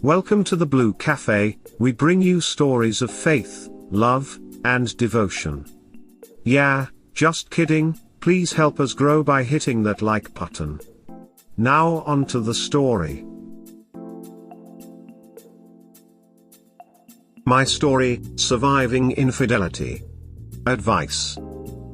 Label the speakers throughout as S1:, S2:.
S1: Welcome to the Blue Cafe. We bring you stories of faith, love, and devotion. Yeah, just kidding, please help us grow by hitting that like button. Now on to the story. My story, Surviving Infidelity. Advice.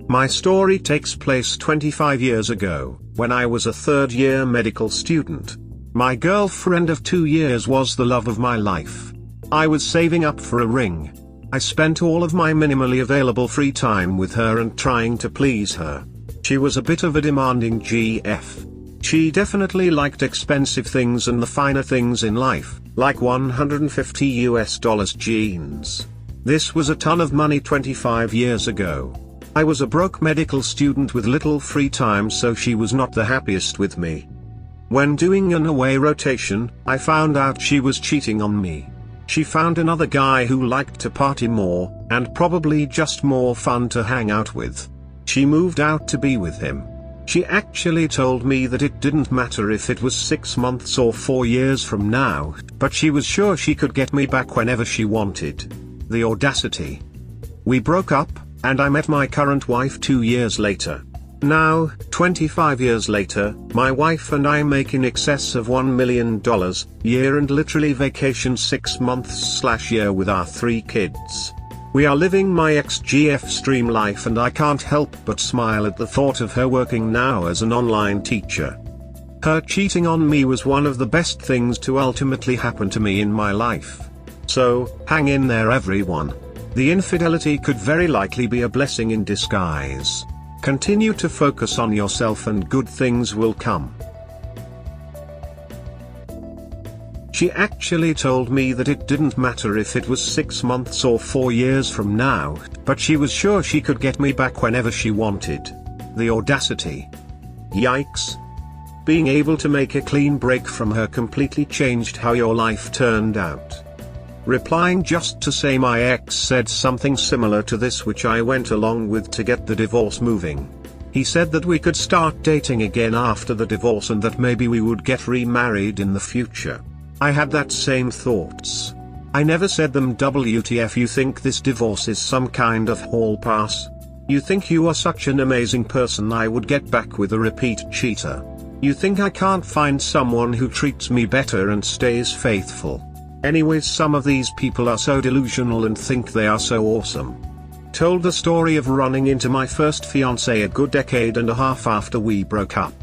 S1: My story takes place 25 years ago, when I was a third-year medical student. My girlfriend of 2 years was the love of my life. I was saving up for a ring. I spent all of my minimally available free time with her and trying to please her. She was a bit of a demanding GF. She definitely liked expensive things and the finer things in life, like $150 jeans. This was a ton of money 25 years ago. I was a broke medical student with little free time, so she was not the happiest with me. When doing an away rotation, I found out she was cheating on me. She found another guy who liked to party more, and probably just more fun to hang out with. She moved out to be with him. She actually told me that it didn't matter if it was 6 months or 4 years from now, but she was sure she could get me back whenever she wanted. The audacity. We broke up, and I met my current wife 2 years later. Now, 25 years later, my wife and I make in excess of $1 million a year and literally vacation 6 months/year with our 3 kids. We are living my ex-GF's dream life, and I can't help but smile at the thought of her working now as an online teacher. Her cheating on me was one of the best things to ultimately happen to me in my life. So, hang in there everyone. The infidelity could very likely be a blessing in disguise. Continue to focus on yourself and good things will come. She actually told me that it didn't matter if it was 6 months or 4 years from now, but she was sure she could get me back whenever she wanted. The audacity. Yikes. Being able to make a clean break from her completely changed how your life turned out. Replying just to say my ex said something similar to this, which I went along with to get the divorce moving. He said that we could start dating again after the divorce and that maybe we would get remarried in the future. I had that same thoughts. I never said them. WTF, you think this divorce is some kind of hall pass? You think you are such an amazing person I would get back with a repeat cheater? You think I can't find someone who treats me better and stays faithful? Anyways, some of these people are so delusional and think they are so awesome. Told the story of running into my first fiancée a good decade and a half after we broke up.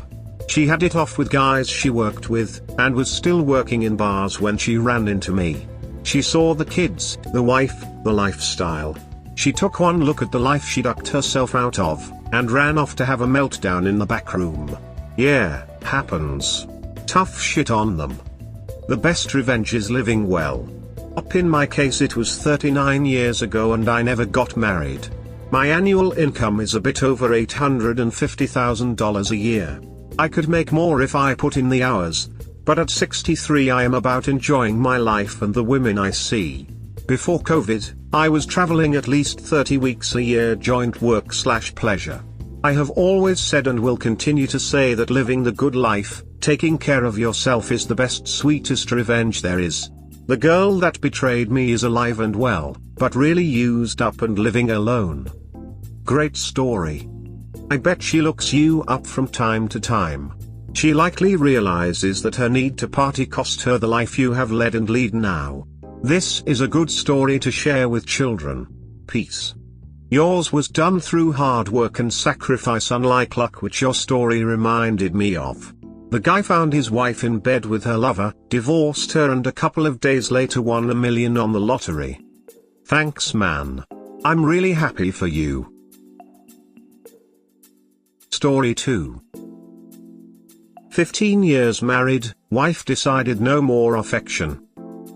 S1: She had it off with guys she worked with, and was still working in bars when she ran into me. She saw the kids, the wife, the lifestyle. She took one look at the life she ducked herself out of, and ran off to have a meltdown in the back room. Yeah, happens. Tough shit on them. The best revenge is living well. In my case, it was 39 years ago and I never got married. My annual income is a bit over $850,000 a year. I could make more if I put in the hours, but at 63 I am about enjoying my life and the women I see. Before COVID, I was traveling at least 30 weeks a year, joint work/pleasure. I have always said and will continue to say that living the good life, taking care of yourself, is the best, sweetest revenge there is. The girl that betrayed me is alive and well, but really used up and living alone. Great story. I bet she looks you up from time to time. She likely realizes that her need to party cost her the life you have led and lead now. This is a good story to share with children. Peace. Yours was done through hard work and sacrifice, unlike luck, which your story reminded me of. The guy found his wife in bed with her lover, divorced her, and a couple of days later won $1 million on the lottery. Thanks, man. I'm really happy for you. Story 2. 15 years married, wife decided no more affection.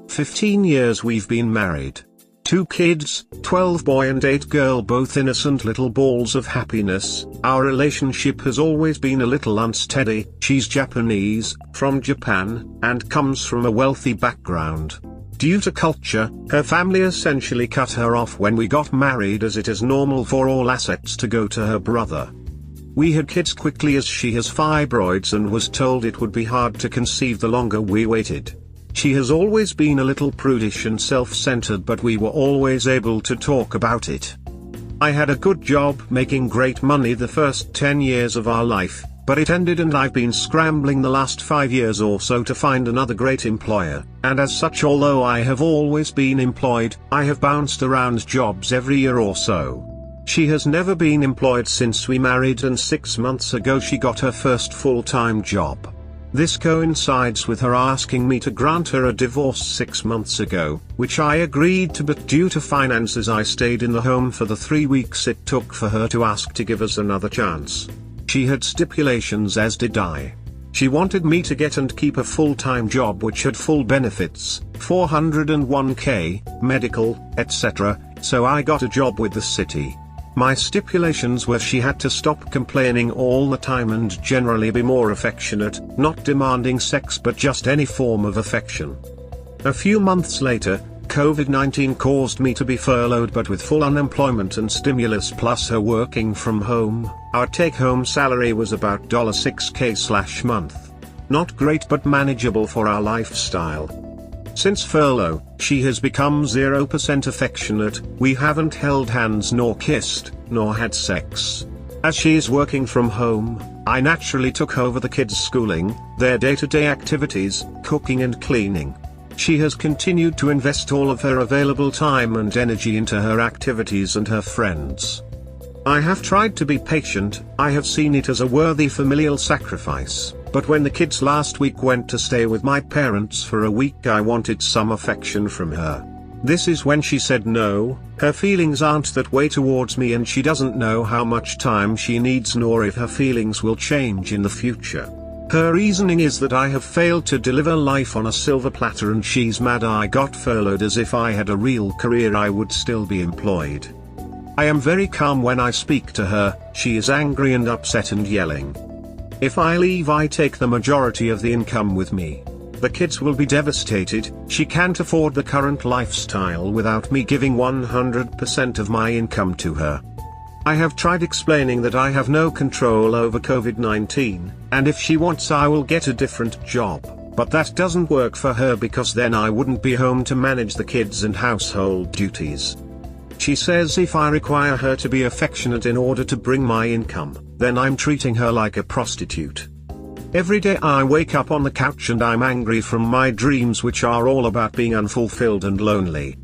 S1: 15 years we've been married. 2 kids, 12 boy and 8 girl, both innocent little balls of happiness. Our relationship has always been a little unsteady. She's Japanese, from Japan, and comes from a wealthy background. Due to culture, her family essentially cut her off when we got married, as it is normal for all assets to go to her brother. We had kids quickly as she has fibroids and was told it would be hard to conceive the longer we waited. She has always been a little prudish and self-centered, but we were always able to talk about it. I had a good job making great money the first 10 years of our life, but it ended and I've been scrambling the last 5 years or so to find another great employer, and as such, although I have always been employed, I have bounced around jobs every year or so. She has never been employed since we married, and 6 months ago she got her first full-time job. This coincides with her asking me to grant her a divorce 6 months ago, which I agreed to, but due to finances I stayed in the home for the 3 weeks it took for her to ask to give us another chance. She had stipulations, as did I. She wanted me to get and keep a full-time job which had full benefits, 401k, medical, etc., so I got a job with the city. My stipulations were she had to stop complaining all the time and generally be more affectionate, not demanding sex but just any form of affection. A few months later, COVID-19 caused me to be furloughed, but with full unemployment and stimulus plus her working from home, our take-home salary was about $6K/month. Not great but manageable for our lifestyle. Since furlough, she has become 0% affectionate. We haven't held hands nor kissed, nor had sex. As she is working from home, I naturally took over the kids' schooling, their day-to-day activities, cooking and cleaning. She has continued to invest all of her available time and energy into her activities and her friends. I have tried to be patient. I have seen it as a worthy familial sacrifice, but when the kids last week went to stay with my parents for a week, I wanted some affection from her. This is when she said no. Her feelings aren't that way towards me, and she doesn't know how much time she needs nor if her feelings will change in the future. Her reasoning is that I have failed to deliver life on a silver platter, and she's mad I got furloughed, as if I had a real career I would still be employed. I am very calm when I speak to her. She is angry and upset and yelling. If I leave, I take the majority of the income with me. The kids will be devastated. She can't afford the current lifestyle without me giving 100% of my income to her. I have tried explaining that I have no control over COVID-19, and if she wants I will get a different job, but that doesn't work for her because then I wouldn't be home to manage the kids and household duties. She says if I require her to be affectionate in order to bring my income, then I'm treating her like a prostitute. Every day I wake up on the couch and I'm angry from my dreams, which are all about being unfulfilled and lonely.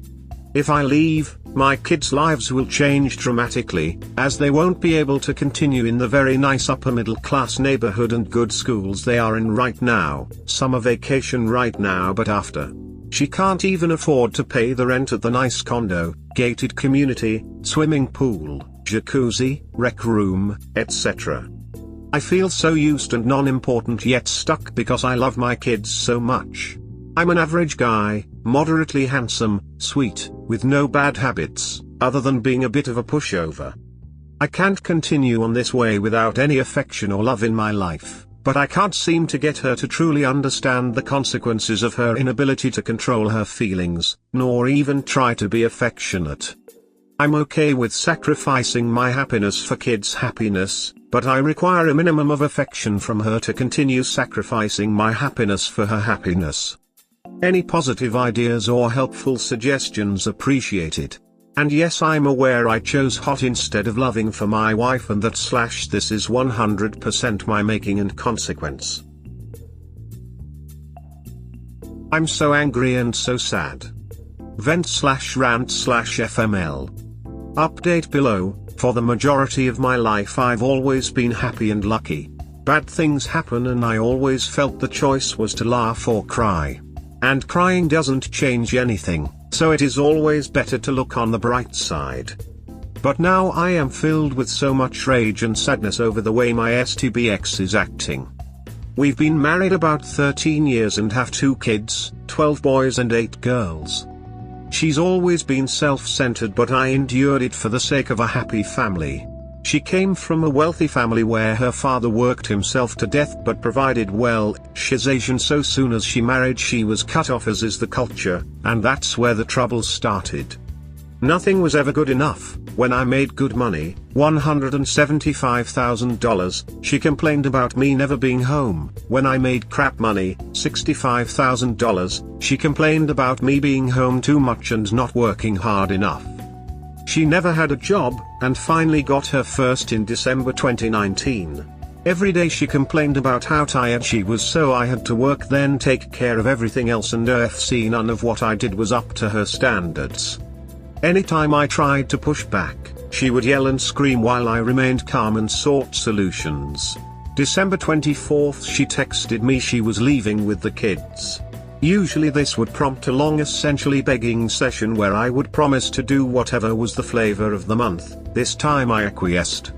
S1: If I leave, my kids' lives will change dramatically, as they won't be able to continue in the very nice upper middle class neighborhood and good schools they are in right now. Summer vacation right now, but after. She can't even afford to pay the rent at the nice condo, gated community, swimming pool, jacuzzi, rec room, etc. I feel so used and non-important yet stuck because I love my kids so much. I'm an average guy, moderately handsome, sweet, with no bad habits, other than being a bit of a pushover. I can't continue on this way without any affection or love in my life, but I can't seem to get her to truly understand the consequences of her inability to control her feelings, nor even try to be affectionate. I'm okay with sacrificing my happiness for kids' happiness, but I require a minimum of affection from her to continue sacrificing my happiness for her happiness. Any positive ideas or helpful suggestions appreciated. And yes, I'm aware I chose hot instead of loving for my wife, and that / this is 100% my making and consequence. I'm so angry and so sad. Vent/rant/fml. Update below. For the majority of my life I've always been happy and lucky. Bad things happen and I always felt the choice was to laugh or cry. And crying doesn't change anything, so it is always better to look on the bright side. But now I am filled with so much rage and sadness over the way my STBX is acting. We've been married about 13 years and have 2 kids, 12 boys and 8 girls. She's always been self-centered, but I endured it for the sake of a happy family. She came from a wealthy family where her father worked himself to death but provided well. She's Asian, so soon as she married she was cut off, as is the culture, and that's where the trouble started. Nothing was ever good enough. When I made good money, $175,000, she complained about me never being home. When I made crap money, $65,000, she complained about me being home too much and not working hard enough. She never had a job, and finally got her first in December 2019. Every day she complained about how tired she was, so I had to work then take care of everything else, and none of what I did was up to her standards. Anytime I tried to push back, she would yell and scream while I remained calm and sought solutions. December 24th, she texted me she was leaving with the kids. Usually this would prompt a long, essentially begging session where I would promise to do whatever was the flavor of the month. This time I acquiesced.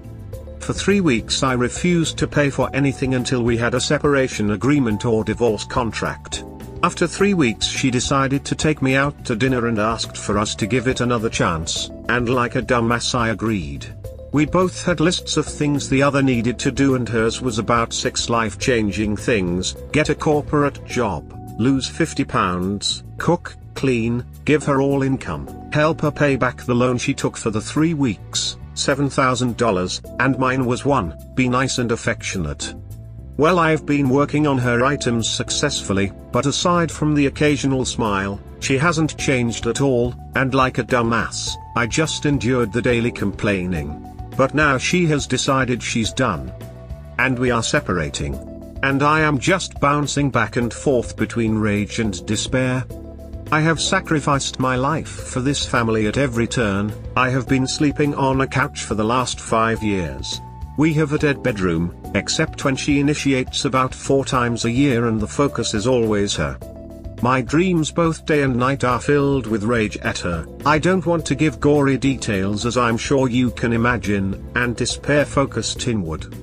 S1: For 3 weeks I refused to pay for anything until we had a separation agreement or divorce contract. After 3 weeks she decided to take me out to dinner and asked for us to give it another chance, and like a dumbass I agreed. We both had lists of things the other needed to do, and hers was about 6 life-changing things: get a corporate job, lose 50 pounds, cook, clean, give her all income, help her pay back the loan she took for the 3 weeks, $7,000, and mine was 1, be nice and affectionate. Well, I've been working on her items successfully, but aside from the occasional smile, she hasn't changed at all, and like a dumbass, I just endured the daily complaining. But now she has decided she's done. And we are separating. And I am just bouncing back and forth between rage and despair. I have sacrificed my life for this family at every turn. I have been sleeping on a couch for the last 5 years. We have a dead bedroom, except when she initiates about 4 times a year, and the focus is always her. My dreams both day and night are filled with rage at her. I don't want to give gory details, as I'm sure you can imagine, and despair focused inward.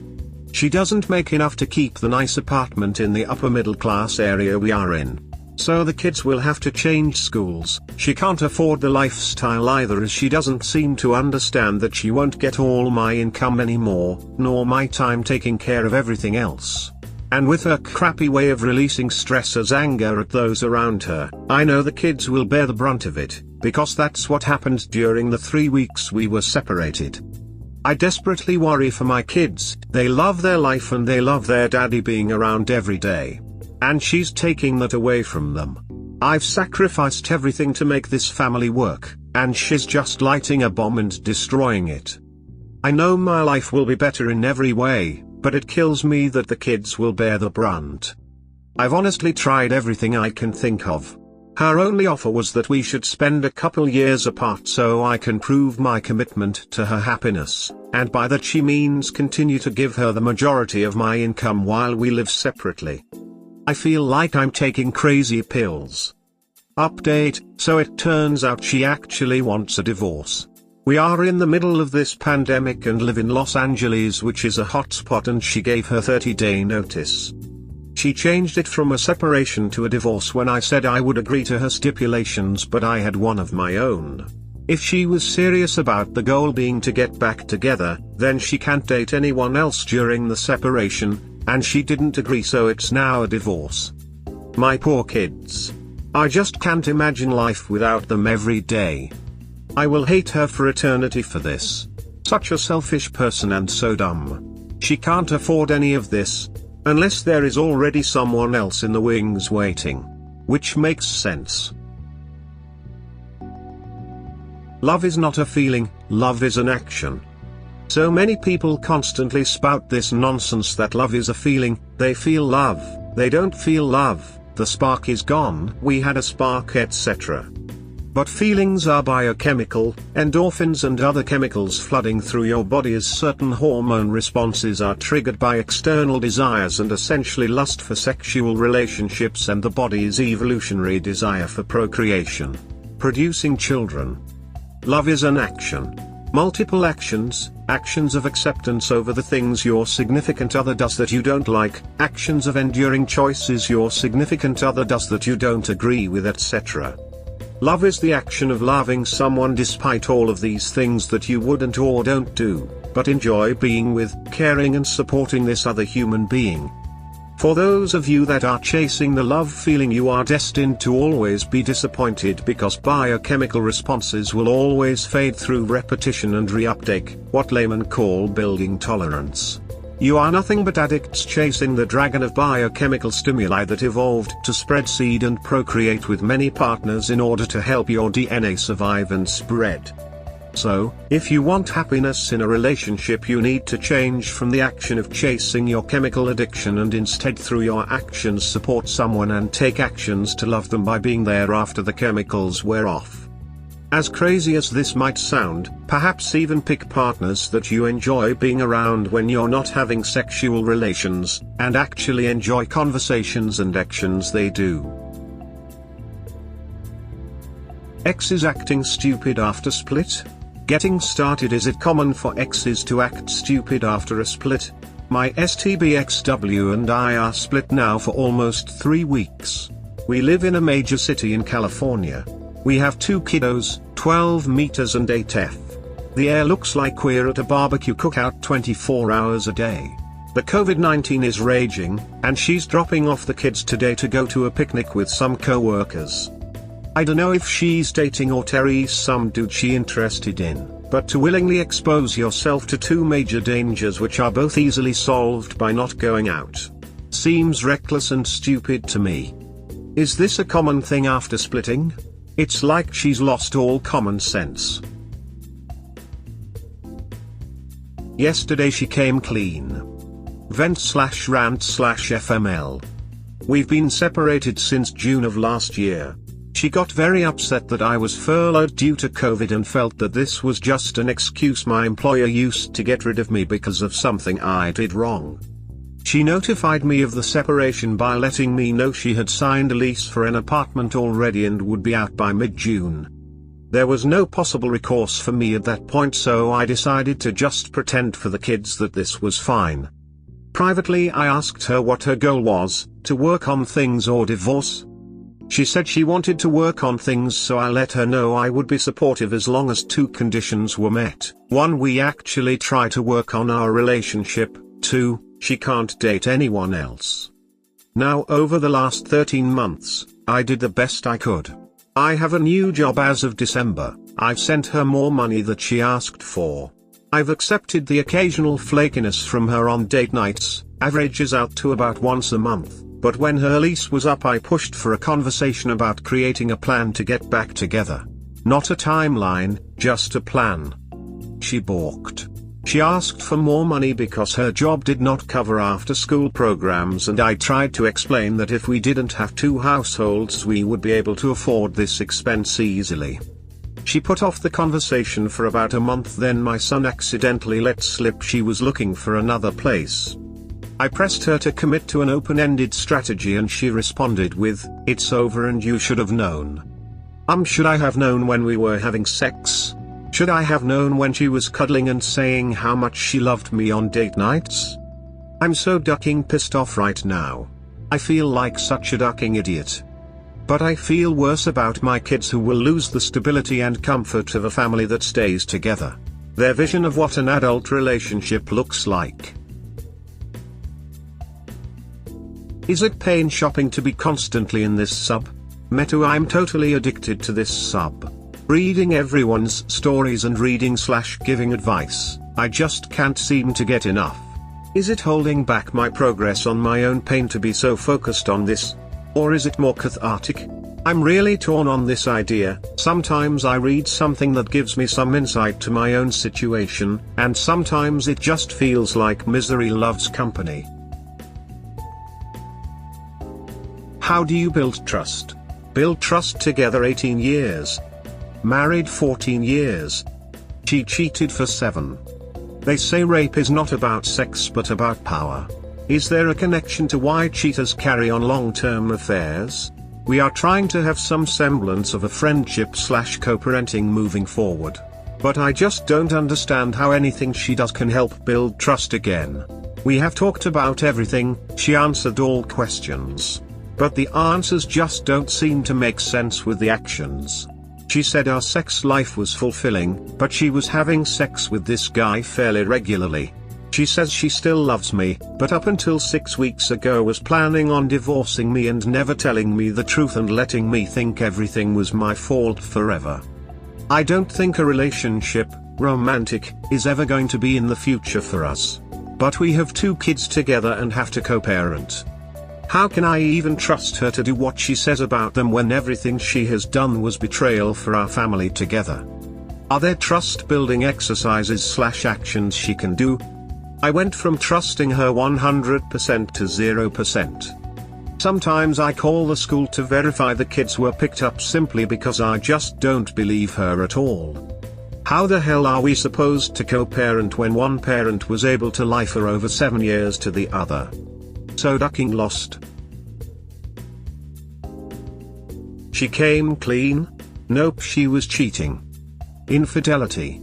S1: She doesn't make enough to keep the nice apartment in the upper middle class area we are in. So the kids will have to change schools. She can't afford the lifestyle either, as she doesn't seem to understand that she won't get all my income anymore, nor my time taking care of everything else. And with her crappy way of releasing stress as anger at those around her, I know the kids will bear the brunt of it, because that's what happened during the 3 weeks we were separated. I desperately worry for my kids. They love their life and they love their daddy being around every day. And she's taking that away from them. I've sacrificed everything to make this family work, and she's just lighting a bomb and destroying it. I know my life will be better in every way, but it kills me that the kids will bear the brunt. I've honestly tried everything I can think of. Her only offer was that we should spend a couple years apart so I can prove my commitment to her happiness, and by that she means continue to give her the majority of my income while we live separately. I feel like I'm taking crazy pills. Update: so it turns out she actually wants a divorce. We are in the middle of this pandemic and live in Los Angeles, which is a hotspot, and she gave her 30-day notice. She changed it from a separation to a divorce when I said I would agree to her stipulations, but I had one of my own. If she was serious about the goal being to get back together, then she can't date anyone else during the separation, and she didn't agree, so it's now a divorce. My poor kids. I just can't imagine life without them every day. I will hate her for eternity for this. Such a selfish person and so dumb. She can't afford any of this. Unless there is already someone else in the wings waiting. Which makes sense. Love is not a feeling, love is an action. So many people constantly spout this nonsense that love is a feeling. They feel love, they don't feel love, the spark is gone, we had a spark, etc. But feelings are biochemical, endorphins and other chemicals flooding through your body as certain hormone responses are triggered by external desires and essentially lust for sexual relationships and the body's evolutionary desire for procreation. Producing children. Love is an action. Multiple actions, actions of acceptance over the things your significant other does that you don't like, actions of enduring choices your significant other does that you don't agree with, etc. Love is the action of loving someone despite all of these things that you wouldn't or don't do, but enjoy being with, caring and supporting this other human being. For those of you that are chasing the love feeling, you are destined to always be disappointed because biochemical responses will always fade through repetition and reuptake, what laymen call building tolerance. You are nothing but addicts chasing the dragon of biochemical stimuli that evolved to spread seed and procreate with many partners in order to help your DNA survive and spread. So, if you want happiness in a relationship, you need to change from the action of chasing your chemical addiction and instead through your actions support someone and take actions to love them by being there after the chemicals wear off. As crazy as this might sound, perhaps even pick partners that you enjoy being around when you're not having sexual relations, and actually enjoy conversations and actions they do. Exes acting stupid after split? Getting started. Is it common for exes to act stupid after a split? My STBXW and I are split now for almost 3 weeks. We live in a major city in California. We have 2 kiddos, 12 meters and 8F. The air looks like we're at a barbecue cookout 24 hours a day. The COVID-19 is raging, and she's dropping off the kids today to go to a picnic with some co-workers. I don't know if she's dating or Terry's some dude she interested in, but to willingly expose yourself to 2 major dangers which are both easily solved by not going out seems reckless and stupid to me. Is this a common thing after splitting? It's like she's lost all common sense. Yesterday she came clean. Vent/rant/FML. We've been separated since June of last year. She got very upset that I was furloughed due to COVID and felt that this was just an excuse my employer used to get rid of me because of something I did wrong. She notified me of the separation by letting me know she had signed a lease for an apartment already and would be out by mid-June. There was no possible recourse for me at that point, so I decided to just pretend for the kids that this was fine. Privately I asked her what her goal was, to work on things or divorce. She said she wanted to work on things, so I let her know I would be supportive as long as 2 conditions were met. 1, we actually try to work on our relationship. 2, she can't date anyone else. Now over the last 13 months, I did the best I could. I have a new job as of December, I've sent her more money that she asked for. I've accepted the occasional flakiness from her on date nights, averages out to about once a month. But when her lease was up I pushed for a conversation about creating a plan to get back together. Not a timeline, just a plan. She balked. She asked for more money because her job did not cover after-school programs, and I tried to explain that if we didn't have 2 households we would be able to afford this expense easily. She put off the conversation for about a month, then my son accidentally let slip she was looking for another place. I pressed her to commit to an open-ended strategy and she responded with, "It's over and you should have known." Should I have known when we were having sex? Should I have known when she was cuddling and saying how much she loved me on date nights? I'm so ducking pissed off right now. I feel like such a ducking idiot. But I feel worse about my kids, who will lose the stability and comfort of a family that stays together. Their vision of what an adult relationship looks like. Is it pain shopping to be constantly in this sub? Metu, I'm totally addicted to this sub. Reading everyone's stories and reading/giving advice, I just can't seem to get enough. Is it holding back my progress on my own pain to be so focused on this? Or is it more cathartic? I'm really torn on this idea. Sometimes I read something that gives me some insight to my own situation, and sometimes it just feels like misery loves company. How do you build trust? Build trust together 18 years. Married 14 years. She cheated for 7. They say rape is not about sex but about power. Is there a connection to why cheaters carry on long-term affairs? We are trying to have some semblance of a friendship/co-parenting moving forward. But I just don't understand how anything she does can help build trust again. We have talked about everything, she answered all questions. But the answers just don't seem to make sense with the actions. She said our sex life was fulfilling, but she was having sex with this guy fairly regularly. She says she still loves me, but up until 6 weeks ago was planning on divorcing me and never telling me the truth and letting me think everything was my fault forever. I don't think a relationship, romantic, is ever going to be in the future for us. But we have 2 kids together and have to co-parent. How can I even trust her to do what she says about them when everything she has done was betrayal for our family together? Are there trust-building exercises/actions she can do? I went from trusting her 100% to 0%. Sometimes I call the school to verify the kids were picked up simply because I just don't believe her at all. How the hell are we supposed to co-parent when one parent was able to lie for over 7 years to the other? So ducking lost. She came clean? Nope, she was cheating. Infidelity.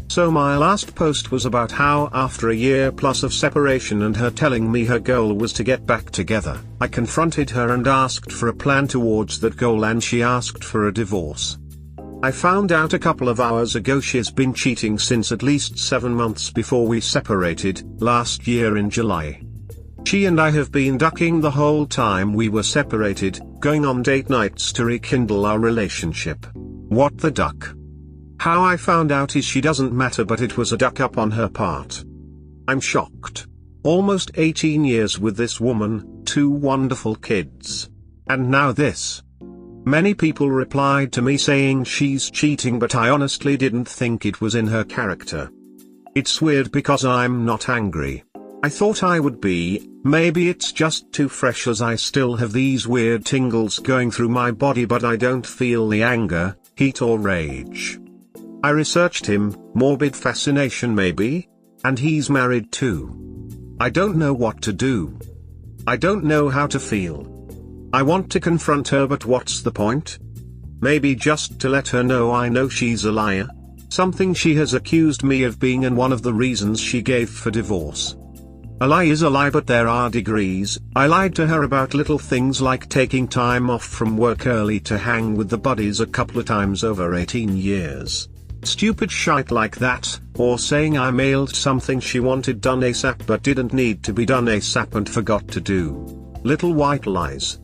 S1: So my last post was about how after a year plus of separation and her telling me her goal was to get back together, I confronted her and asked for a plan towards that goal, and she asked for a divorce. I found out a couple of hours ago she's been cheating since at least 7 months before we separated, last year in July. She and I have been ducking the whole time we were separated, going on date nights to rekindle our relationship. What the duck? How I found out is she doesn't matter, but it was a duck up on her part. I'm shocked. Almost 18 years with this woman, 2 wonderful kids. And now this. Many people replied to me saying she's cheating, but I honestly didn't think it was in her character. It's weird because I'm not angry. I thought I would be. Maybe it's just too fresh as I still have these weird tingles going through my body, but I don't feel the anger, heat or rage. I researched him, morbid fascination maybe? And he's married too. I don't know what to do. I don't know how to feel. I want to confront her, but what's the point? Maybe just to let her know I know she's a liar. Something she has accused me of being, and one of the reasons she gave for divorce. A lie is a lie, but there are degrees. I lied to her about little things like taking time off from work early to hang with the buddies a couple of times over 18 years. Stupid shite like that, or saying I mailed something she wanted done ASAP but didn't need to be done ASAP and forgot to do. Little white lies.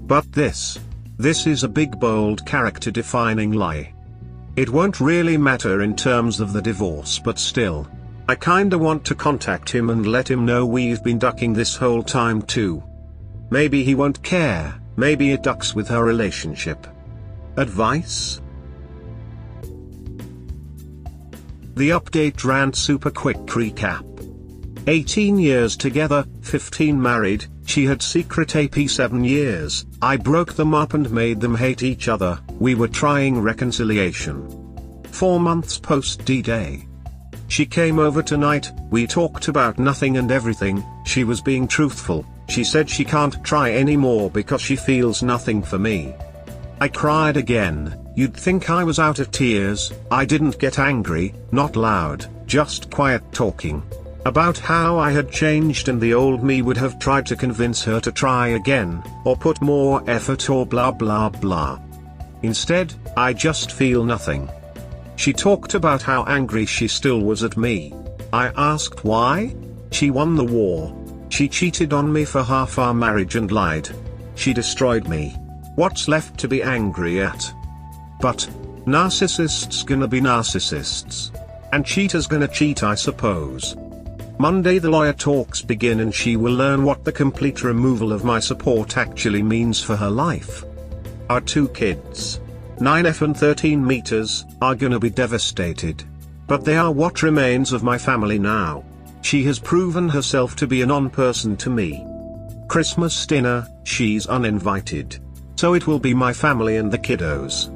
S1: But this is a big bold character defining lie. It won't really matter in terms of the divorce, but still. I kinda want to contact him and let him know we've been ducking this whole time too. Maybe he won't care, maybe it ducks with her relationship. Advice? The update rant super quick recap. 18 years together, 15 married, she had secret AP 7 years, I broke them up and made them hate each other, we were trying reconciliation. 4 months post D-Day. She came over tonight, we talked about nothing and everything, she was being truthful, she said she can't try anymore because she feels nothing for me. I cried again. You'd think I was out of tears. I didn't get angry, not loud, just quiet talking. About how I had changed and the old me would have tried to convince her to try again, or put more effort or blah blah blah. Instead, I just feel nothing. She talked about how angry she still was at me. I asked why? She won the war. She cheated on me for half our marriage and lied. She destroyed me. What's left to be angry at? But narcissists gonna be narcissists. And cheaters gonna cheat, I suppose. Monday the lawyer talks begin and she will learn what the complete removal of my support actually means for her life. Our 2 kids, 9F and 13 meters, are gonna be devastated. But they are what remains of my family now. She has proven herself to be a non-person to me. Christmas dinner, she's uninvited. So it will be my family and the kiddos.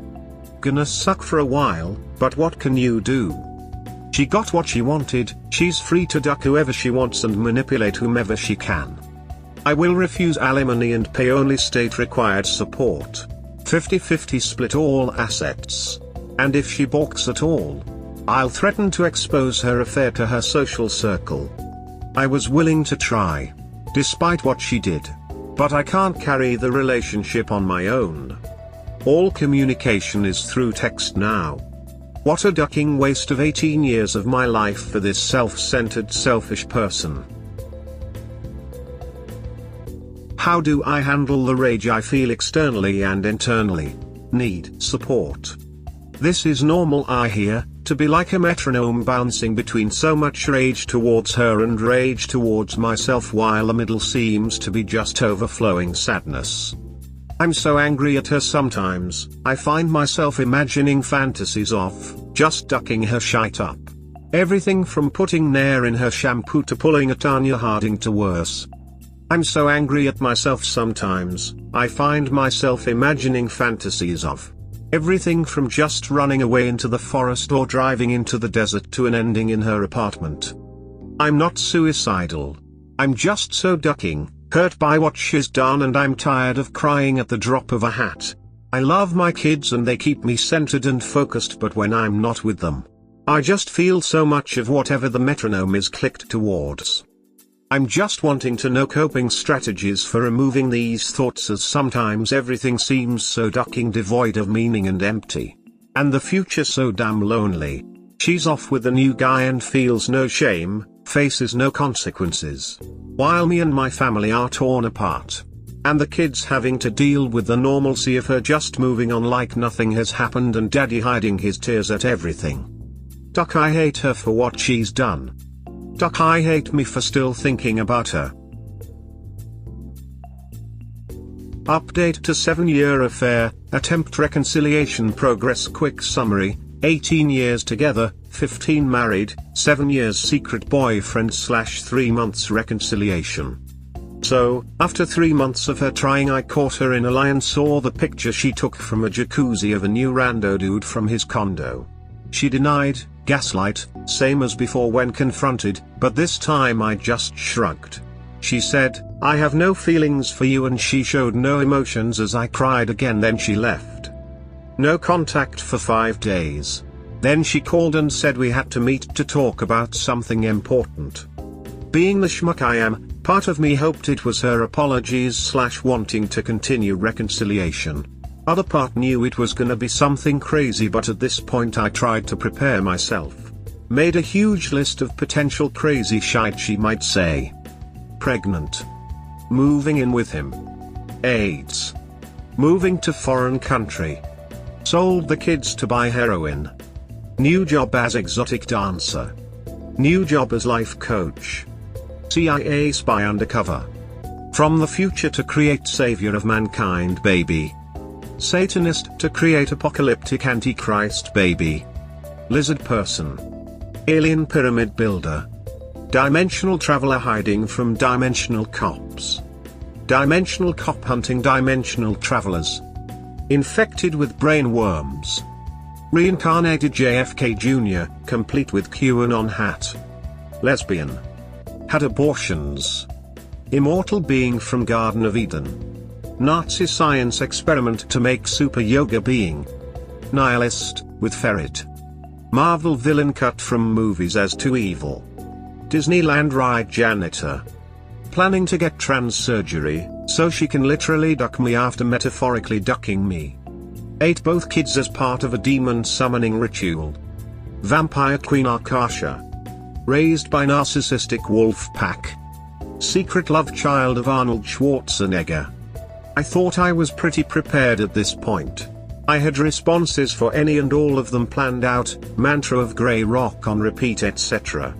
S1: Gonna suck for a while, but what can you do? She got what she wanted, she's free to duck whoever she wants and manipulate whomever she can. I will refuse alimony and pay only state-required support. 50-50 split all assets. And if she balks at all, I'll threaten to expose her affair to her social circle. I was willing to try. Despite what she did. But I can't carry the relationship on my own. All communication is through text now. What a ducking waste of 18 years of my life for this self-centered selfish person. How do I handle the rage I feel externally and internally? Need support. This is normal, I hear, to be like a metronome bouncing between so much rage towards her and rage towards myself, while the middle seems to be just overflowing sadness. I'm so angry at her sometimes, I find myself imagining fantasies of just ducking her shite up. Everything from putting Nair in her shampoo to pulling a Tanya Harding to worse. I'm so angry at myself sometimes, I find myself imagining fantasies of everything from just running away into the forest or driving into the desert to an ending in her apartment. I'm not suicidal. I'm just so ducking, hurt by what she's done, and I'm tired of crying at the drop of a hat. I love my kids and they keep me centered and focused, but when I'm not with them, I just feel so much of whatever the metronome is clicked towards. I'm just wanting to know coping strategies for removing these thoughts, as sometimes everything seems so ducking devoid of meaning and empty. And the future so damn lonely. She's off with a new guy and feels no shame, faces no consequences. While me and my family are torn apart. And the kids having to deal with the normalcy of her just moving on like nothing has happened, and daddy hiding his tears at everything. Duck, I hate her for what she's done. Duck, I hate me for still thinking about her. Update to 7-year affair, attempt reconciliation progress. Quick summary: 18 years together, 15 married, 7 years secret boyfriend / 3 months reconciliation. So, after 3 months of her trying, I caught her in a lie and saw the picture she took from a jacuzzi of a new rando dude from his condo. She denied, gaslight, same as before when confronted, but this time I just shrugged. She said, "I have no feelings for you," and she showed no emotions as I cried again. Then she left. No contact for 5 days. Then she called and said we had to meet to talk about something important. Being the schmuck I am, part of me hoped it was her apologies / wanting to continue reconciliation. Other part knew it was gonna be something crazy, but at this point I tried to prepare myself. Made a huge list of potential crazy shite she might say. Pregnant. Moving in with him. AIDS. Moving to foreign country. Sold the kids to buy heroin. New job as exotic dancer. New job as life coach. CIA spy undercover. From the future to create savior of mankind baby. Satanist to create apocalyptic antichrist baby. Lizard person. Alien pyramid builder. Dimensional traveler hiding from dimensional cops. Dimensional cop hunting dimensional travelers. Infected with brain worms. Reincarnated JFK Jr., complete with QAnon hat. Lesbian. Had abortions. Immortal being from Garden of Eden. Nazi science experiment to make super yoga being. Nihilist, with ferret. Marvel villain cut from movies as too evil. Disneyland ride janitor. Planning to get trans surgery, so she can literally duck me after metaphorically ducking me. Ate both kids as part of a demon summoning ritual. Vampire Queen Akasha. Raised by narcissistic wolf pack. Secret love child of Arnold Schwarzenegger. I thought I was pretty prepared at this point. I had responses for any and all of them planned out, mantra of grey rock on repeat, etc.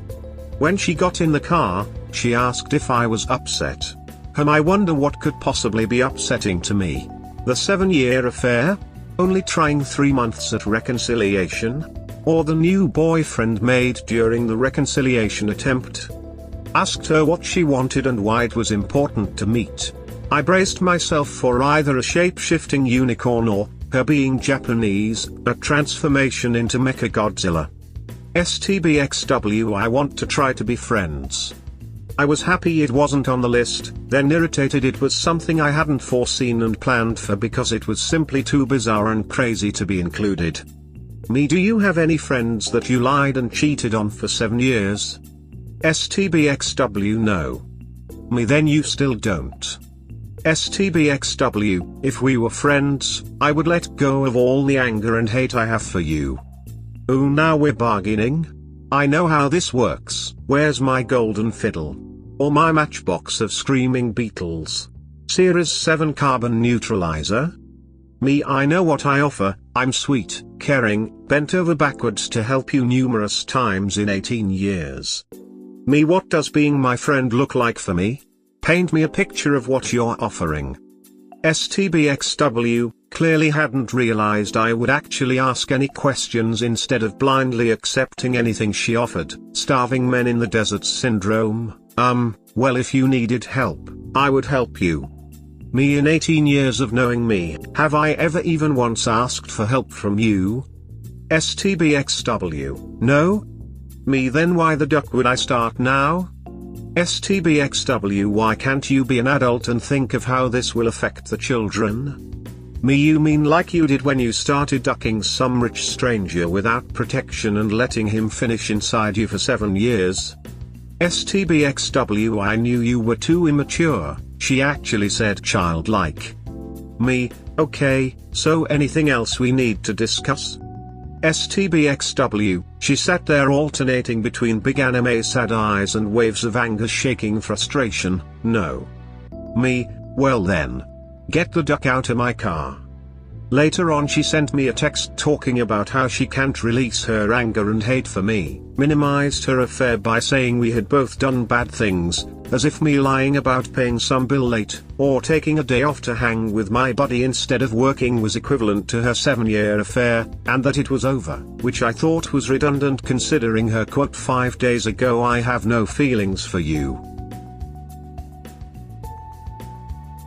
S1: When she got in the car, she asked if I was upset. I wonder what could possibly be upsetting to me. The 7-year affair? Only trying 3 months at reconciliation? Or the new boyfriend made during the reconciliation attempt? Asked her what she wanted and why it was important to meet. I braced myself for either a shape-shifting unicorn or, her being Japanese, a transformation into Mechagodzilla. STBXW, I want to try to be friends. I was happy it wasn't on the list, then irritated it was something I hadn't foreseen and planned for because it was simply too bizarre and crazy to be included. Me, do you have any friends that you lied and cheated on for 7 years? STBXW, no. Me, then you still don't. STBXW, if we were friends, I would let go of all the anger and hate I have for you. Ooh, now we're bargaining? I know how this works. Where's my golden fiddle? Or my matchbox of screaming beetles? Series 7 carbon neutralizer? Me, I know what I offer. I'm sweet, caring, bent over backwards to help you numerous times in 18 years. Me, what does being my friend look like for me? Paint me a picture of what you're offering. STBXW, clearly hadn't realized I would actually ask any questions instead of blindly accepting anything she offered. Starving men in the desert syndrome. Well, if you needed help, I would help you. Me, in 18 years of knowing me, have I ever even once asked for help from you? STBXW, no? Me, then why the duck would I start now? STBXW, why can't you be an adult and think of how this will affect the children? Me, you mean like you did when you started ducking some rich stranger without protection and letting him finish inside you for 7 years? STBXW, I knew you were too immature. She actually said childlike. Me, okay, so anything else we need to discuss? STBXW, she sat there alternating between big anime sad eyes and waves of anger shaking frustration. No. Me, well then. Get the duck out of my car. Later on she sent me a text talking about how she can't release her anger and hate for me, minimized her affair by saying we had both done bad things, as if me lying about paying some bill late, or taking a day off to hang with my buddy instead of working was equivalent to her 7-year affair, and that it was over, which I thought was redundant considering her quote 5 days ago, I have no feelings for you.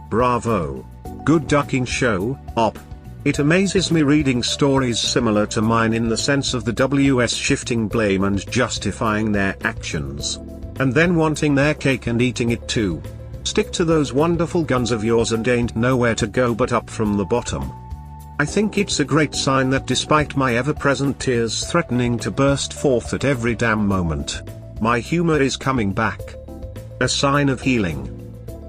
S1: Bravo. Good ducking show, op. It amazes me reading stories similar to mine in the sense of the WS shifting blame and justifying their actions. And then wanting their cake and eating it too. Stick to those wonderful guns of yours and ain't nowhere to go but up from the bottom. I think it's a great sign that despite my ever-present tears threatening to burst forth at every damn moment, my humor is coming back. A sign of healing.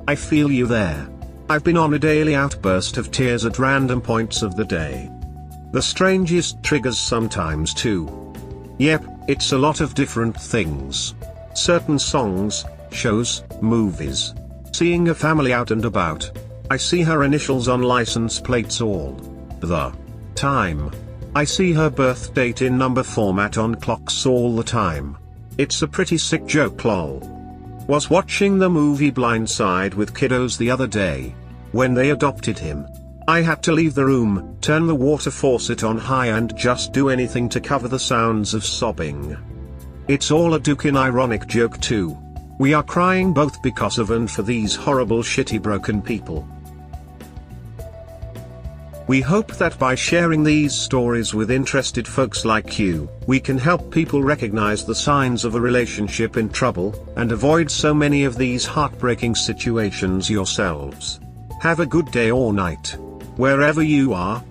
S1: I feel you there. I've been on a daily outburst of tears at random points of the day. The strangest triggers sometimes too. Yep, it's a lot of different things. Certain songs, shows, movies. Seeing a family out and about. I see her initials on license plates all the time. I see her birth date in number format on clocks all the time. It's a pretty sick joke, lol. Was watching the movie Blind Side with kiddos the other day. When they adopted him, I had to leave the room, turn the water faucet on high and just do anything to cover the sounds of sobbing. It's all a Dukin ironic joke too. We are crying both because of and for these horrible shitty broken people. We hope that by sharing these stories with interested folks like you, we can help people recognize the signs of a relationship in trouble, and avoid so many of these heartbreaking situations yourselves. Have a good day or night. Wherever you are.